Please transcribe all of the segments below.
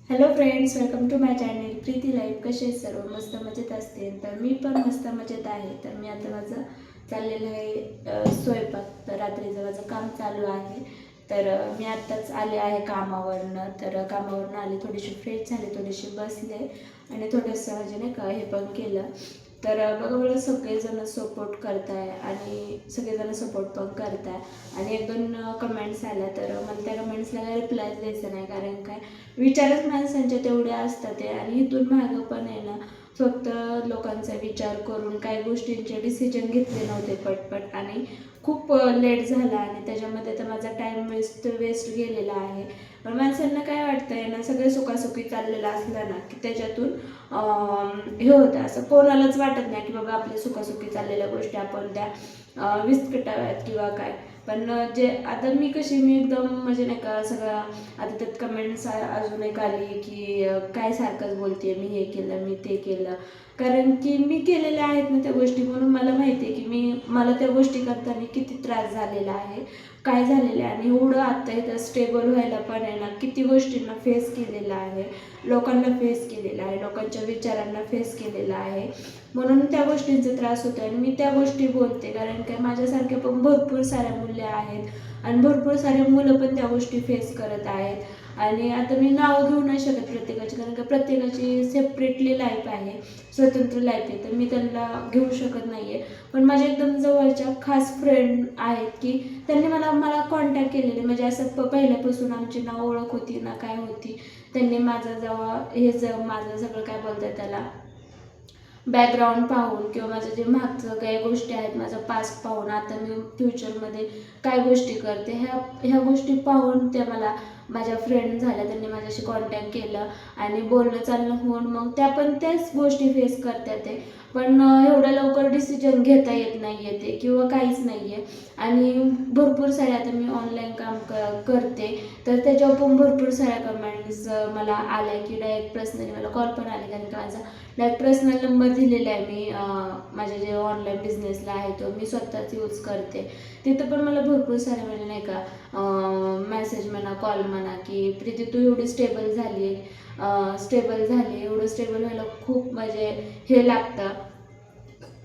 Hello friends, welcome to my channel Preeti life. कसे सर्व मस्त मजेत असतील तर मी पण मस्त मजेत आहे. तर मी आता माझं चाललेलं आहे स्वयंपाक. तर रात्रीचं माझं काम चालू आहे. तर मी आत्ताच आले आहे कामावरनं. तर कामावरनं आले, थोडीशी फ्रेश झाले, थोडीशी बसले आणि थोडंसं म्हणजे नाही का हे पण केलं. तर बघा मला सगळेजण सपोर्ट करताय आणि सगळेजण सपोर्ट पण करताय. आणि एक दोन कमेंट्स आल्या तर मला त्या कमेंट्सला काही रिप्लाय द्यायचं नाही, कारण काय विचारच माणसांचे तेवढे असतात ते. आणि इथून मागं पण आहे ना, फक्त लोकांचा विचार करून काही गोष्टींचे डिसिजन घेतले नव्हते पटपट, आणि खूप लेट झाला आणि त्याच्यामध्ये तर माझा टाईम वेस्ट गेलेला आहे. पण माणसांना काय वाटतंय ना, सगळे सुखासुखी चाललेलं असलं ना की त्याच्यातून हे होतं. असं कोणालाच वाटत नाही की बाबा आपल्या सुखासुखी चाललेल्या गोष्टी आपण त्या विस्कटाव्यात किंवा काय. पण जे आता मी एकदम म्हणजे नाही का सगळं, आता त्यात कमेंट्स अजून एक आली की काय सारखंच बोलते, मी हे केलं मी ते केलं. कारण की मी केलेल्या आहेत ना त्या गोष्टी, म्हणून मला माहिती आहे की मला त्या गोष्टी करताना किती त्रास झालेला आहे, काय झालेलं आहे. आणि एवढं आत्ता इथं स्टेबल व्हायला पण आहे ना, किती गोष्टींना फेस केलेलं आहे, लोकांना फेस केलेलं आहे, लोकांच्या विचारांना फेस केलेलं आहे. म्हणून त्या गोष्टींचा त्रास होतो आणि मी त्या गोष्टी बोलते. कारण काय माझ्यासारख्या पण भरपूर साऱ्या मुली आहेत आणि भरपूर सारे मुलं पण त्या गोष्टी फेस करत आहेत. आणि आता मी नाव घेऊ नाही शकत प्रत्येकाची, कारण का प्रत्येकाची सेपरेटली लाईफ आहे, स्वतंत्र लाईफ आहे, तर मी त्यांना घेऊ शकत नाही आहे. पण माझ्या एकदम जवळच्या खास फ्रेंड आहेत की त्यांनी मला मला कॉन्टॅक्ट केलेले. म्हणजे असं पहिल्यापासून आमची ना ओळख होती ना काय होती. त्यांनी माझं जेव्हा माझं सगळं काय बोलतात त्याला बॅकग्राऊंड पाहून किंवा माझं जे मागचं काही गोष्टी आहेत, माझा पास्ट पाहून, आता मी फ्युचरमध्ये काय गोष्टी करते, ह्या गोष्टी पाहून ते मला माझ्या फ्रेंड झाल्या. त्यांनी माझ्याशी कॉन्टॅक्ट केलं आणि बोलणं चालणं होऊन मग त्या पण त्याच गोष्टी फेस करतात ते. पण एवढ्या लवकर डिसिजन घेता येत नाही आहे ते किंवा काहीच नाही आहे. आणि भरपूर सारे आता मी ऑनलाईन काम करते, तर त्याच्यावर पण भरपूर साऱ्या कमेंट्स मला आल्या की डायरेक्ट पर्सनली मला कॉल पण आले. कारण का माझा डायरेक्ट पर्सनल नंबर दिलेला आहे मी माझ्या जे ऑनलाईन बिझनेसला आहे तो मी स्वतःच यूज करते. तिथं पण मला भरपूर सारे म्हणजे नाही का मेसेज म्हणा, कॉल म्हणा की प्रीती तू एवढी स्टेबल झाली एवढं स्टेबल व्हायला खूप म्हणजे हे लागतं,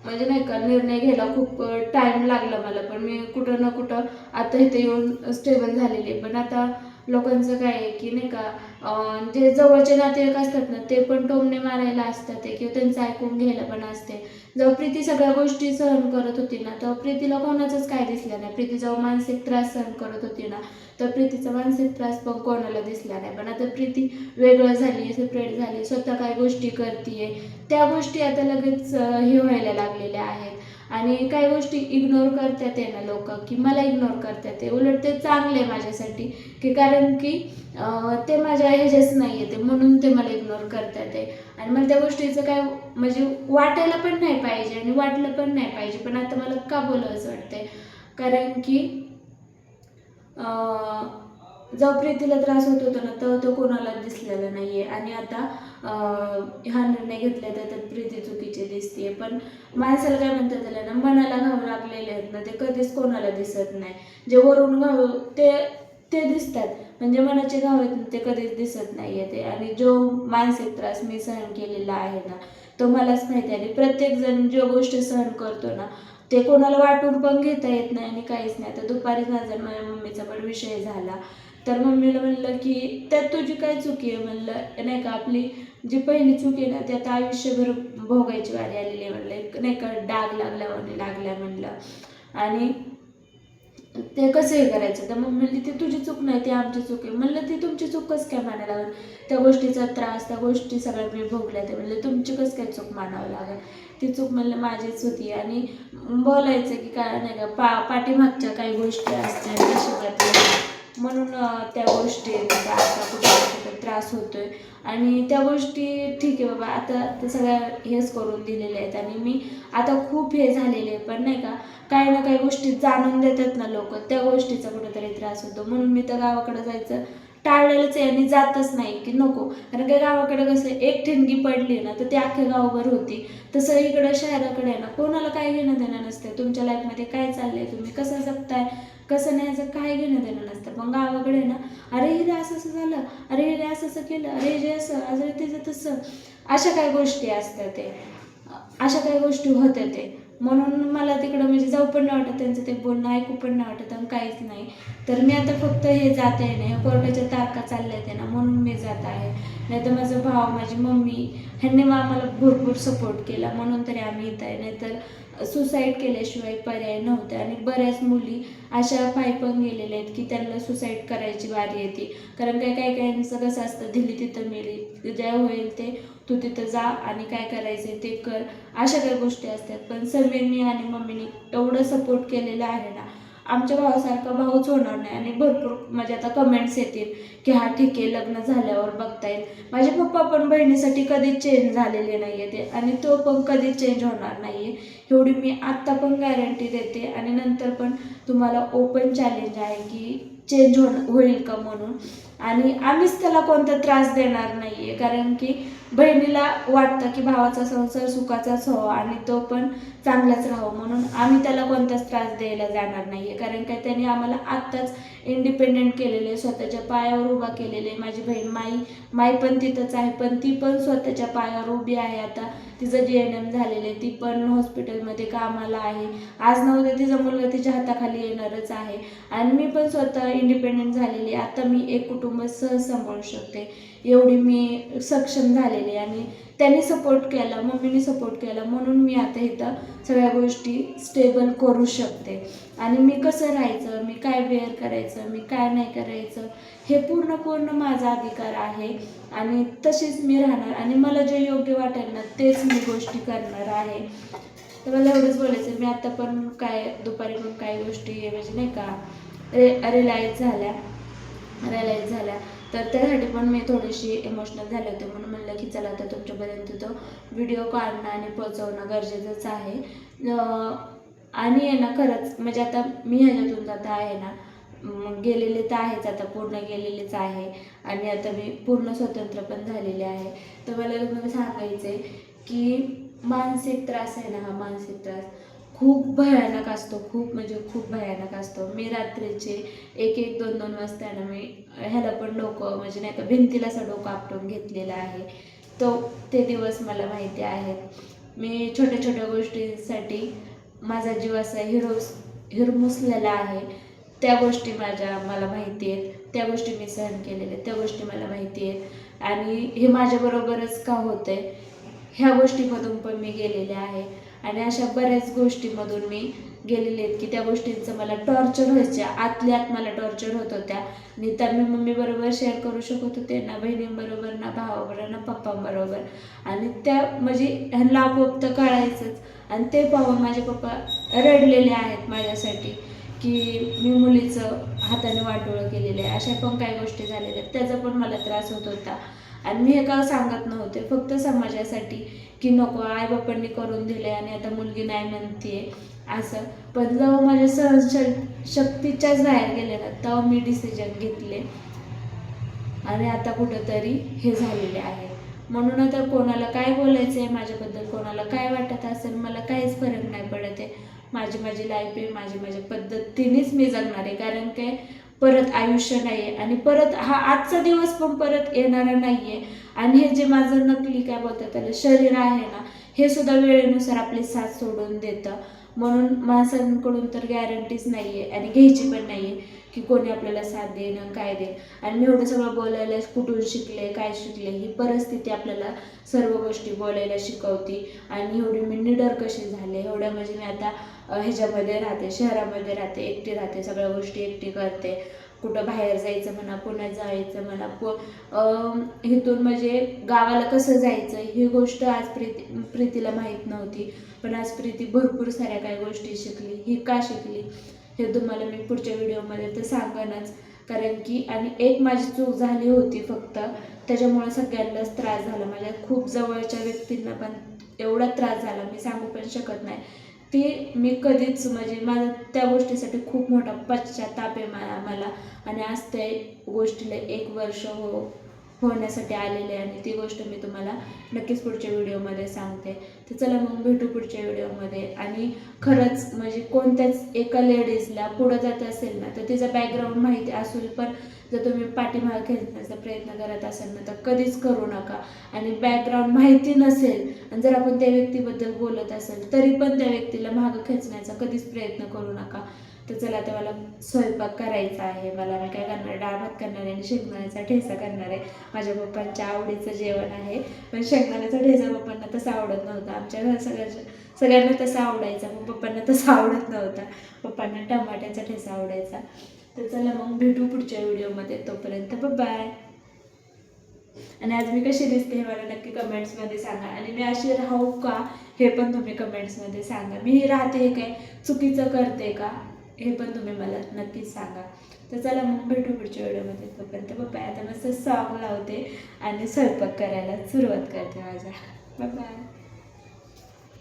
म्हणजे नाही का निर्णय घ्यायला खूप टाईम लागला मला. पण मी कुठं ना कुठं आता इथे येऊन स्टेबल झालेली आहे. पण आता लोकांचं काय आहे की नाही का जे जवळचे नातेवाईक असतात ना ते पण टोमणे मारायला असतात ते, किंवा त्यांचं ऐकून घ्यायला पण असते. जेव्हा प्रीती सगळ्या गोष्टी सहन करत होती ना, तेव्हा प्रीतीला कोणाचंच काय दिसलं नाही. प्रीती जेव्हा मानसिक त्रास सहन करत होती ना, तर प्रीतीचा मानसिक त्रास पण कोणाला दिसला नाही. पण आता प्रीती वेगळं झाली, सेपरेट झाली, स्वतः काय गोष्टी करते, त्या गोष्टी आता लगेच हे व्हायला लागलेल्या आहेत. आणि काही गोष्टी इग्नोर करतात आहे ना लोक, की मला इग्नोर करतात ते, उलट ते चांगले माझ्यासाठी, की कारण की ते माझ्या ह्याच्याच नाही आहे ते, म्हणून ते मला इग्नोर करतात आहे. आणि मला त्या गोष्टीचं काय म्हणजे वाटायला पण नाही पाहिजे आणि वाटलं पण नाही पाहिजे. पण आता मला का बोलावंसं वाटतंय, कारण की जेव्हा प्रीतीला त्रास होत होता ना तेव्हा तो कोणाला दिसलेला नाही आहे. आणि आता हा निर्णय घेतला तर त्यात प्रीती चुकीची दिसते. पण माणसाला काय म्हणतात त्याला ना, मनाला घाव लागलेले आहेत ना ते कधीच कोणाला दिसत नाही. जे वरून घाव ते ते दिसतात, म्हणजे मनाचे घाव आहेत ना ते कधीच दिसत नाही आहे ते. आणि जो मानसिक त्रास मी सहन केलेला आहे ना तो मलाच माहिती आहे. आणि प्रत्येकजण जो गोष्ट सहन करतो ना ते कोणाला वाटून पण घेता येत नाही आणि काहीच नाही. तर दुपारी माझा माझ्या मम्मीचा पण विषय झाला, तर मम्मीला म्हणलं की त्यात तुझी काय चुकी आहे. म्हणलं नाही का आपली जी पहिली चुकी आहे ना ती आता आयुष्यभर भोगायची वारी आलेली आहे. म्हणलं एक नाही का डाग लागल्या म्हणलं. आणि ते कसं हे करायचं. तर मग म्हणली ती तुझी चूक नाही, ती आमची चूक आहे. म्हणलं ती तुमची चूक कसं काय मानायला लागेल, त्या गोष्टीचा त्रास त्या गोष्टी सगळ्या मी भोगल्या. ते म्हणले तुमची कसं काय चूक मानावं लागेल, ती चूक म्हणलं माझीच होती. आणि बोलायचं की काय नाही का पाठीमागच्या काही गोष्टी असतात नशिबातल्या, म्हणून त्या गोष्टी आता कुठे त्रास होतोय. आणि त्या गोष्टी ठीक आहे बाबा, आता ते सगळ्या हेच करून दिलेल्या आहेत. आणि मी आता खूप हे झालेले आहे. पण नाही का काही ना काही गोष्टी जाणून देतात ना लोक, त्या गोष्टीचा कुठेतरी त्रास होतो. म्हणून मी तर गावाकडे जायचं टाळलेलंच आहे आणि जातच नाही की नको. कारण की गावाकडे कसं एक ठिणगी पडली ना तर ती अख्ख्या गावभर होती. तसं इकडं शहराकडे आहे ना कोणाला काही घेणं देणं नसते. तुमच्या लाईफमध्ये काय चाललंय, तुम्ही कसं जगताय, कसं नाही याचं काय घेणं देणं नसतं. पण गावाकडे ना, अरे हिला असं असं झालं, अरे हिला असं असं केलं, अरे जे असं, अरे तिचं तसं, अशा काही गोष्टी असतात ते, अशा काही गोष्टी होत्या ते. म्हणून मला तिकडं म्हणजे जाऊ पण नाही वाटत, त्यांचं ते बोलणं ऐकू पण नाही वाटत आणि काहीच नाही. तर मी आता फक्त हे जाते नाही, कोर्टाच्या तारखा चालल्या ते ना, म्हणून मी जात आहे. नाही तर माझा भाऊ, माझी मम्मी ह्यांनी आम्हाला भरपूर सपोर्ट केला, म्हणून तरी आम्ही इथं आहे. नाहीतर सुसाईड केल्याशिवाय पर्याय नव्हता. आणि बऱ्याच मुली अशा पायी पण गेलेल्या आहेत की त्यांना सुसाईड करायची वारी येते. कारण काही काहींचं कसं असतं, दिल्ली तिथं मेली, जे होईल ते तू तिथं जा आणि काय करायचं ते कर, अशा काही गोष्टी असतात. पण समीरनी आणि मम्मीनी एवढं सपोर्ट केलेलं आहे ना, आमच्या भावासारखा भाऊच होणार नाही. आणि भरपूर म्हणजे आता कमेंट्स येतील की हा ठीक आहे, लग्न झाल्यावर बघता येईल. माझे पप्पा पण बहिणीसाठी कधीच चेंज झालेले नाही आहे ते, आणि तो पण कधीच चेंज होणार नाही आहे, एवढी मी आत्ता पण गॅरंटी देते. आणि नंतर पण तुम्हाला ओपन चॅलेंज आहे की चेंज होईल का म्हणून. आणि आम्हीच त्याला कोणता त्रास देणार नाही आहे, कारण की बहिणीला वाटतं की भावाचा संसार सुखाचाच व्हावा आणि तो पण चांगलाच राहावं, म्हणून आम्ही त्याला कोणताच त्रास द्यायला जाणार नाही आहे. कारण काय त्यांनी आम्हाला आत्ताच इंडिपेंडेंट केलेले, स्वतःच्या पायावर उभा केलेले. माझी बहीण माई पण तिथंच आहे, पण ती पण स्वतःच्या पायावर उभी आहे. आता तिचं DNM झालेलं आहे, ती पण हॉस्पिटलमध्ये कामाला आहे. आज ना उद्या तिचा मुलगा तिच्या हाताखाली येणारच आहे. आणि मी पण स्वतः इंडिपेंडेंट झालेली, आता मी एक कुटुंब सहज सांभाळू शकते, एवढी मी सक्षम झालेली. आणि त्यांनी सपोर्ट केला, मम्मीने सपोर्ट केला, म्हणून मी आता इथं सगळ्या गोष्टी स्टेबल करू शकते. आणि मी कसं राहायचं, मी काय वेअर करायचं, मी काय नाही करायचं, हे पूर्ण माझा अधिकार आहे. आणि तशीच मी राहणार, आणि मला जे योग्य वाटेल ना तेच मी गोष्टी करणार आहे. तर मला एवढंच बोलायचं. मी आता पण काय दुपारी पण काही गोष्टी म्हणजे नाही का रिअलाईज झाल्या, तर त्यासाठी पण मी थोडीशी इमोशनल झाले होते. म्हणून म्हणलं की चला आता तुमच्यापर्यंत तो व्हिडिओ काढणं आणि पोहोचवणं गरजेचंच आहे. आणि आहे ना, खरंच म्हणजे आता मी ह्याच्यातून जाता आहे ना, गेलेले तर आहेच, आता पूर्ण गेलेलेच आहे. आणि आता मी पूर्ण स्वतंत्र पण झालेले आहे. तर मला तुम्हाला सांगायचं आहे की मानसिक त्रास आहे ना, हा मानसिक त्रास खूप भयानक असतो, खूप म्हणजे खूप भयानक असतो. मी रात्रीचे 1-1, 2-2 वाजता ना, मी ह्याला पण डोकं म्हणजे नाही का भिंतीला असं डोकं आपटून घेतलेलं आहे. ते दिवस मला माहिती आहेत. मी छोट्या छोट्या गोष्टींसाठी माझा जीव असा हिरमुसलेला आहे. त्या गोष्टी मला माहिती आहेत, त्या गोष्टी मी सहन केलेल्या आहेत, त्या गोष्टी मला माहिती आहेत. आणि हे माझ्याबरोबरच का होतं आहे, ह्या गोष्टीमधून पण मी गेलेले आहे. आणि अशा बऱ्याच गोष्टीमधून मी गेलेले आहेत की त्या गोष्टींचं मला टॉर्चर व्हायच्या, आतल्या आत मला टॉर्चर होत होत्या. आणि त्या मी मम्मीबरोबर शेअर करू शकत होते ना, बहिणींबरोबर ना, भावाबरोबर ना, पप्पांबरोबर. आणि त्या म्हणजे ह्यांना आपोआप तर कळायचंच. आणि ते पाहून माझे पप्पा रडलेले आहेत माझ्यासाठी की मी मुलीचं हाताने वाटोळं केलेलं आहे. अशा पण काही गोष्टी झालेल्या आहेत, त्याचा पण मला त्रास होत होता. आणि मी हे का सांगत नव्हते, फक्त समाजासाठी की नको, आईबापांनी करून दिले आणि आता मुलगी नाही म्हणते असं. पण जेव्हा माझ्या सहनशक्तीच्याच बाहेर गेले ना, तेव्हा मी डिसिजन घेतले. आणि आता कुठंतरी हे झालेले आहे. म्हणून आता कोणाला काय बोलायचं आहे माझ्याबद्दल, कोणाला काय वाटत असेल, मला काहीच फरक नाही पडत आहे. माझी लाईफ आहे, माझ्या पद्धतीनेच मी जगणार आहे. कारण काय, परत आयुष्य नाही आहे, आणि परत हा आजचा दिवस पण परत येणारा नाही आहे. आणि हे जे माझं नकली काय बोलतात त्याला शरीर आहे ना, हे सुद्धा वेळेनुसार आपली साथ सोडून देतं. म्हणून माणसांकडून तर गॅरंटीच नाही आहे आणि घ्यायची पण नाही आहे की कोणी आपल्याला साथ देईन काय देईन. आणि मी एवढं सगळं बोलायला कुठून शिकले, काय शिकले, ही परिस्थिती आपल्याला सर्व गोष्टी बोलायला शिकवते. आणि एवढी मी निडर कशी झाले, एवढ्या म्हणजे मी आता ह्याच्यामध्ये राहते, शहरामध्ये राहते, एकटी राहते, सगळ्या गोष्टी एकटी करते. कुठं बाहेर जायचं म्हणा, पुण्यात जायचं म्हणा, इथून म्हणजे गावाला कसं जायचं ही गोष्ट आज प्रीतीला माहीत नव्हती. पण आज प्रीती भरपूर साऱ्या काही गोष्टी शिकली. ही का शिकली हे तुम्हाला मी पुढच्या व्हिडिओमध्ये तर सांगेनच. कारण की आणि एक माझी चूक झाली होती फक्त, त्याच्यामुळे सगळ्यांनाच त्रास झाला. माझ्या खूप जवळच्या व्यक्तींना पण एवढा त्रास झाला मी सांगू पण शकत नाही. ती मी कधीच म्हणजे माझा त्या गोष्टीसाठी खूप मोठा पश्चाताप आहे मला. आणि आज त्या गोष्टीला 1 वर्ष होण्यासाठी आलेले आहे आणि ती गोष्ट मी तुम्हाला नक्कीच पुढच्या व्हिडिओमध्ये सांगते. तर चला मग भेटू पुढच्या व्हिडिओमध्ये. आणि खरंच म्हणजे कोणत्याच एका लेडीजला पुढं जात असेल ना तर तिचा बॅकग्राऊंड माहिती असेल, पण जर तुम्ही पाठीमागे खेचण्याचा प्रयत्न करत असाल ना तर कधीच करू नका. आणि बॅकग्राऊंड माहिती नसेल आणि जर आपण त्या व्यक्तीबद्दल बोलत असेल तरी पण त्या व्यक्तीला मागं खेचण्याचा कधीच प्रयत्न करू नका. तर चला आता मला स्वयंपाक करायचा आहे. मी काय करणार, डाळ भात करणार आहे आणि शेंगदाण्याचा ठेचा करणार आहे. माझ्या पप्पांच्या आवडीचं जेवण आहे. पण शेंगदाण्याचा ठेचा पप्पांना तसा आवडत नव्हता. आमच्या घरात सगळ्यांना तसा आवडायचा, पण पप्पांना तसा आवडत नव्हता. पप्पांना टमाट्याचा ठेचा आवडायचा. तर चला मग भेटू पुढच्या व्हिडिओमध्ये. तोपर्यंत बाय. आणि आज मी कशी दिसते हे मला नक्की कमेंट्समध्ये सांगा. आणि मी अशी राहू का हे पण तुम्ही कमेंट्समध्ये सांगा. मी राहते हे काय चुकीचं करते का हे पण तुम्ही मला नक्कीच सांगा. तर चला मग भेटू पुढच्या व्हिडिओमध्ये. तोपर्यंत बाय. आता मस्त सॉंग लावते आणि स्वयंपाक करायला सुरुवात करते माझा. बाय.